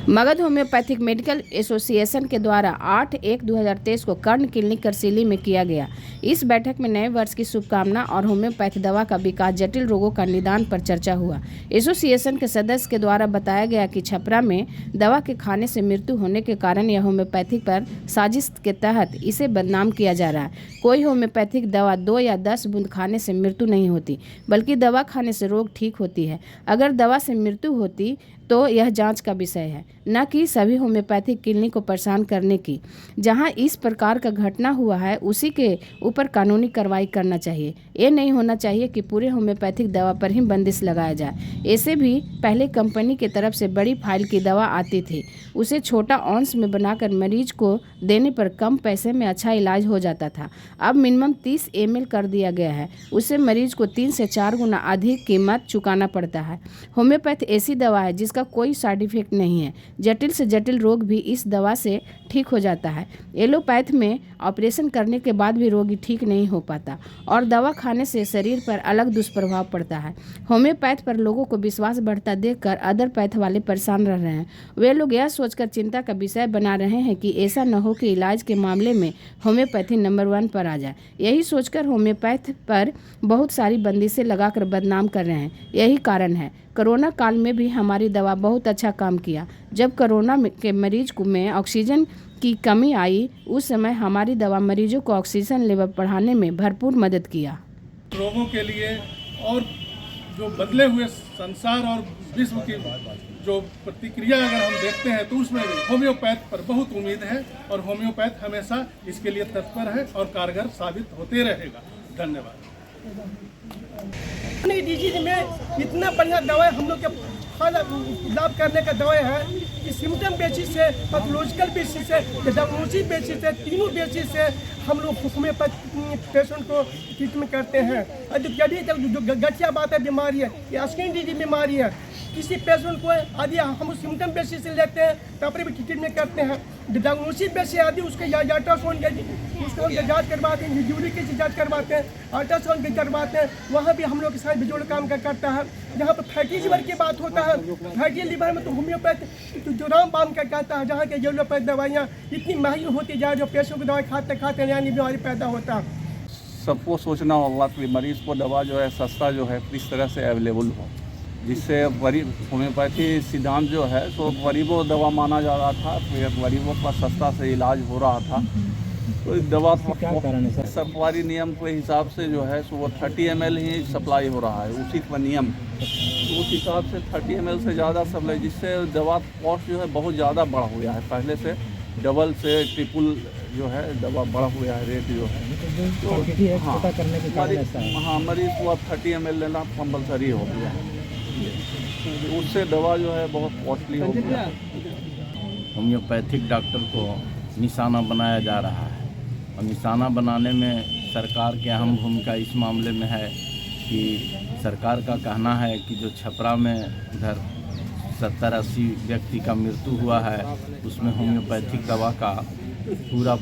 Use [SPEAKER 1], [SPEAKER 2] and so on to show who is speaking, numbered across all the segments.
[SPEAKER 1] Magadh homeopathic medical association के द्वारा 8/1/2023 को कर्ण क्लिनिक करसिली में किया गया। इस बैठक में नए वर्ष की शुभकामना और होम्योपैथी दवा का विकास, जटिल रोगों का निदान पर चर्चा हुआ। एसोसिएशन के सदस्य के द्वारा बताया गया कि छपरा में दवा के खाने से मृत्यु होने के कारण यह होम्योपैथिक पर साजिश के तहत इसे बदनाम किया जा रहा है। कोई होम्योपैथिक दवा 2 या 10 बूंद खाने से मृत्यु नहीं होती, बल्कि दवा खाने से रोग ठीक होती है। अगर दवा से मृत्यु होती तो यह जांच का विषय है, न कि सभी होम्योपैथिक क्लिनिक को परेशान करने की। जहां इस प्रकार का घटना हुआ है उसी के ऊपर कानूनी कार्रवाई करना चाहिए। ये नहीं होना चाहिए कि पूरे होम्योपैथिक दवा पर ही बंदिश लगाया जाए। ऐसे भी पहले कंपनी की तरफ से बड़ी फाइल की दवा आती थी, उसे छोटा ऑन्स में बनाकर मरीज को देने पर कम पैसे में अच्छा इलाज हो जाता था। अब मिनिमम 30 ml कर दिया गया है, उससे मरीज को 3 से 4 गुना अधिक कीमत चुकाना पड़ता है। होम्योपैथ ऐसी दवा है जिसका कोई साइड इफेक्ट नहीं है। जटिल से जटिल रोग भी इस दवा से ठीक हो जाता है। एलोपैथ में ऑपरेशन करने के बाद भी रोगी ठीक नहीं हो पाता और दवा खाने से शरीर पर अलग दुष्प्रभाव पड़ता है। होम्योपैथ पर लोगों को विश्वास बढ़ता देखकर अदर पैथ वाले परेशान रह रहे हैं। वे लोग यह सोचकर चिंता का विषय बना रहे हैं कि ऐसा न हो कि इलाज के मामले में होम्योपैथी नंबर 1 पर आ जाए। यही सोचकर होम्योपैथ पर बहुत सारी बंदिशें लगाकर बदनाम कर रहे हैं। यही कारण है कोरोना काल में भी हमारी दवा बहुत अच्छा काम किया। जब कोरोना के मरीज में ऑक्सीजन की कमी आई, उस समय हमारी दवा मरीजों को ऑक्सीजन लेवल बढ़ाने में भरपूर मदद किया।
[SPEAKER 2] रोगों के लिए और जो बदले हुए संसार और विश्व की जो प्रतिक्रिया अगर हम देखते हैं तो उसमें होम्योपैथ पर बहुत उम्मीद है और होम्योपैथ हमेशा इसके लिए तत्पर है और कारगर साबित होते रहेगा। धन्यवाद।
[SPEAKER 3] डिजीज में इतना बढ़िया दवाई हम लोग के लाभ करने का दवाई है कि सिम्टम बेसिस से, पैथोलॉजिकल बेसिस से, डायग्नोस्टिक बेसिस से, तीनों बेसिस से हम लोग होम्योपैथ पेशेंट को ट्रीटमेंट करते हैं। और जो गठिया बात है बीमारी है, ये स्किन डिजीज बीमारी है, किसी पेशेंट को यदि हम सिम्टम बेसिस से लेते हैं तो अपने भी ट्रीटमेंट करते हैं। डायग्नोस्टिक बेसिस यदि उसके अल्ट्रासाउंड उसको जाँच करवाते हैं, यूरिक एसिड जाँच करवाते हैं, अल्ट्रासाउंड भी करवाते हैं, वहाँ भी हम लोग के साथ बिजोड़ काम करता है। जहाँ पर फैटी लिवर की बात होता है, फैटी लिवर में तो होम्योपैथ जो रामबाण का कहता है, जहाँ के एलोपैथ दवाइयाँ इतनी महंगी होती जाए, जो पेशेंट को दवाई खाते खाते नया बीमारी पैदा होता है।
[SPEAKER 4] सबको सोचना होगा कि मरीज़ को दवा जो है सस्ता जो है इस तरह से अवेलेबल हो, जिससे गरीब होम्योपैथी सिद्धांत जो है तो गरीबों दवा माना जा रहा था, फिर गरीबों का सस्ता से इलाज हो रहा था। तो दवा क्या कारण है? सरकारी नियम के हिसाब से जो है सो वो 30 ml ही सप्लाई हो रहा है, उचित नियम। तो उस हिसाब से 30 ml से ज़्यादा सप्लाई, जिससे दवा कॉस्ट जो है बहुत ज़्यादा बढ़ा हुआ है, पहले से डबल से ट्रिपल जो है दवा बढ़ा हुआ है रेट जो है। तो हाँ, मरीज को अब 30 ml लेना कंपलसरी हो गया है, उससे दवा जो है बहुत कॉस्टली हो गया।
[SPEAKER 5] होम्योपैथिक डॉक्टर को निशाना बनाया जा रहा है और निशाना बनाने में सरकार की अहम भूमिका इस मामले में है कि सरकार का कहना है कि जो छपरा में इधर 70-80 व्यक्ति का मृत्यु हुआ है, उसमें होम्योपैथिक दवा का पूरा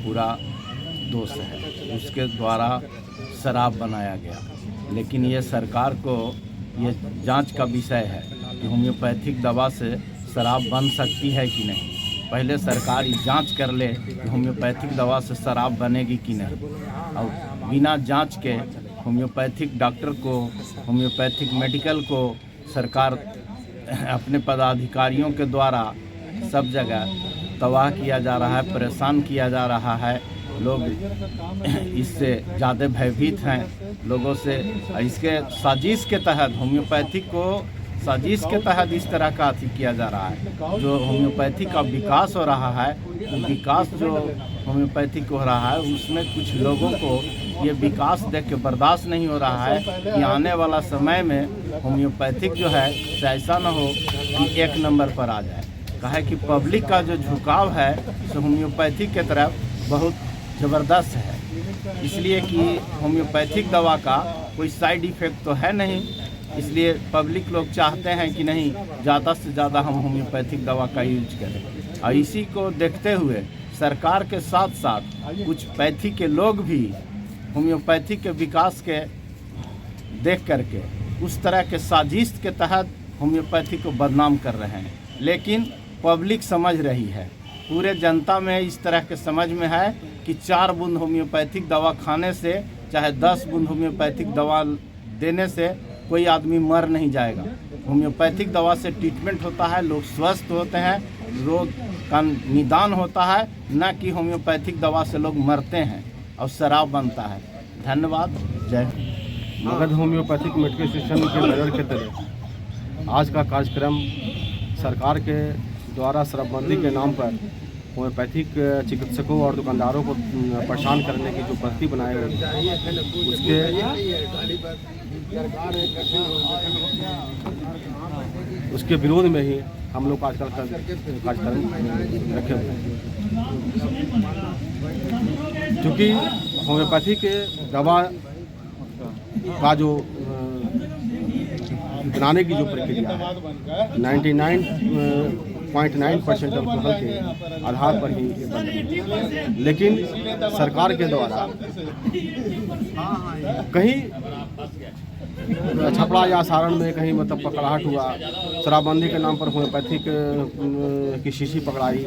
[SPEAKER 5] दोष है। उसके द्वारा शराब बनाया गया, लेकिन ये सरकार को ये जांच का विषय है कि होम्योपैथिक दवा से शराब बन सकती है कि नहीं। पहले सरकार ये जांच कर ले कि होम्योपैथिक दवा से शराब बनेगी कि नहीं, और बिना जांच के होम्योपैथिक डॉक्टर को, होम्योपैथिक मेडिकल को सरकार अपने पदाधिकारियों के द्वारा सब जगह तबाह किया जा रहा है, परेशान किया जा रहा है। लोग इससे ज़्यादा भयभीत हैं लोगों से। इसके साजिश के तहत होम्योपैथिक को साजिश के तहत इस तरह का अति किया जा रहा है। जो होम्योपैथी का विकास हो रहा है, विकास जो होम्योपैथी हो रहा है, उसमें कुछ लोगों को ये विकास देख के बर्दाश्त नहीं हो रहा है कि आने वाला समय में होम्योपैथिक जो है ऐसा न हो कि 1 नंबर पर आ जाए। कहा कि पब्लिक का जो झुकाव है सो होम्योपैथी के तरफ बहुत ज़बरदस्त है, इसलिए कि होम्योपैथिक दवा का कोई साइड इफ़ेक्ट तो है नहीं, इसलिए पब्लिक लोग चाहते हैं कि नहीं ज़्यादा से ज़्यादा हम होम्योपैथिक दवा का यूज करें। और इसी को देखते हुए सरकार के साथ साथ कुछ पैथी के लोग भी होम्योपैथी के विकास के देख करके उस तरह के साजिश के तहत होम्योपैथी को बदनाम कर रहे हैं। लेकिन पब्लिक समझ रही है, पूरे जनता में इस तरह के समझ में है कि 4 बूंद होम्योपैथिक दवा खाने से, चाहे 10 बूंद होम्योपैथिक दवा देने से कोई आदमी मर नहीं जाएगा। होम्योपैथिक दवा से ट्रीटमेंट होता है, लोग स्वस्थ होते हैं, रोग का निदान होता है, न कि होम्योपैथिक दवा से लोग मरते हैं और शराब बनता है। धन्यवाद। जय Hind.
[SPEAKER 6] Magadh homeopathic medical association के बैनर के तहत आज का कार्यक्रम सरकार के द्वारा शराबबंदी के नाम पर होम्योपैथिक चिकित्सकों और दुकानदारों को परेशान करने की जो पद्धति बनाई गई उसके विरोध में ही हम लोग आजकल का कार्यक्रम रखे हुए हैं। क्योंकि होम्योपैथिक दवा का जो बनाने की जो प्रक्रिया है 99.9% अल्कोहल के आधार पर ही बनती है, लेकिन सरकार के द्वारा कहीं छपड़ा या सारण में कहीं मतलब पकड़ाहट हुआ, शराबबंदी के नाम पर होम्योपैथिक की शीशी पकड़ाई।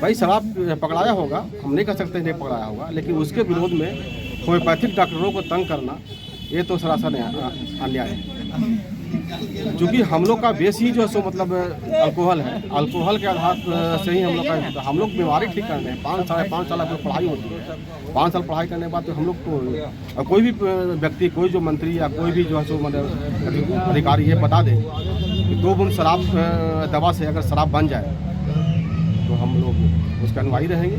[SPEAKER 6] भाई शराब पकड़ाया होगा, हम नहीं कह सकते नहीं पकड़ाया होगा, लेकिन उसके विरोध में होम्योपैथिक डॉक्टरों को तंग करना ये तो सरासर अन्याय है। क्योंकि हम लोग का बेस ही जो है सो मतलब अल्कोहल है, अल्कोहल के आधार से ही हम लोग बीमारी ठीक करने हैं। 5 साल की पढ़ाई होती है, 5 साल पढ़ाई करने के बाद तो हम लोग को कोई भी व्यक्ति, कोई जो मंत्री या कोई भी जो है सो मतलब अधिकारी ये बता दे कि 2 बूंद शराब दवा से अगर शराब बन जाए तो हम लोग उसका अनुयायी रहेंगे।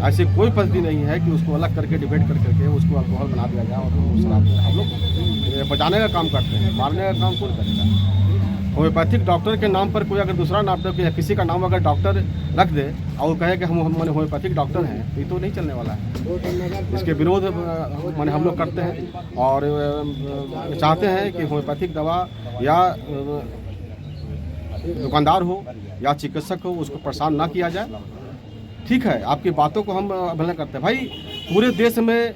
[SPEAKER 6] ऐसे कोई पद्धति नहीं है कि उसको अलग करके डिबेट करके उसको अल्कोहल बना दिया जाए और तो शराब। हम लोग बचाने का काम करते हैं, मारने का काम कौन करेगा। होम्योपैथिक डॉक्टर के नाम पर कोई अगर दूसरा नाम या किसी का नाम अगर डॉक्टर रख दे और कहे कि हम होम्योपैथिक डॉक्टर हैं, तो ये तो नहीं चलने वाला है। इसके विरोध माने हम लोग करते हैं और चाहते हैं कि होम्योपैथिक दवा या दुकानदार हो या चिकित्सक हो उसको परेशान ना किया जाए। ठीक है, आपकी बातों को हम अवहेलना करते हैं। भाई पूरे देश में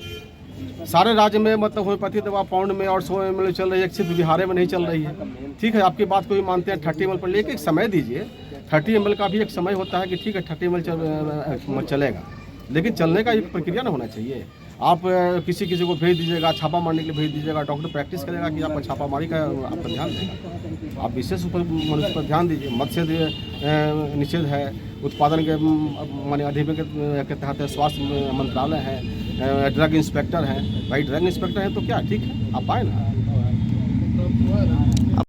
[SPEAKER 6] सारे राज्य में मतलब होम्योपैथिक दवा पाउंड में और 100 ml चल रही है, सिर्फ बिहार में नहीं चल रही है। ठीक है, आपकी बात को भी मानते हैं 30 ml पर, लेकिन एक समय दीजिए। 30 ml का भी एक समय होता है कि ठीक है 30 ml चलेगा, लेकिन चलने का एक प्रक्रिया ना होना चाहिए। आप किसी को भेज दीजिएगा, छापा मारने के लिए भेज दीजिएगा, डॉक्टर प्रैक्टिस करेगा कि आप छापामारी का आप पर ध्यान देगा। आप विशेष मनुष्य पर ध्यान दीजिए। मत्स्य निषेध है, उत्पादन के माने अधिनियम के तहत स्वास्थ्य मंत्रालय है, ड्रग इंस्पेक्टर है। भाई ड्रग इंस्पेक्टर है तो क्या ठीक है, आप आए ना।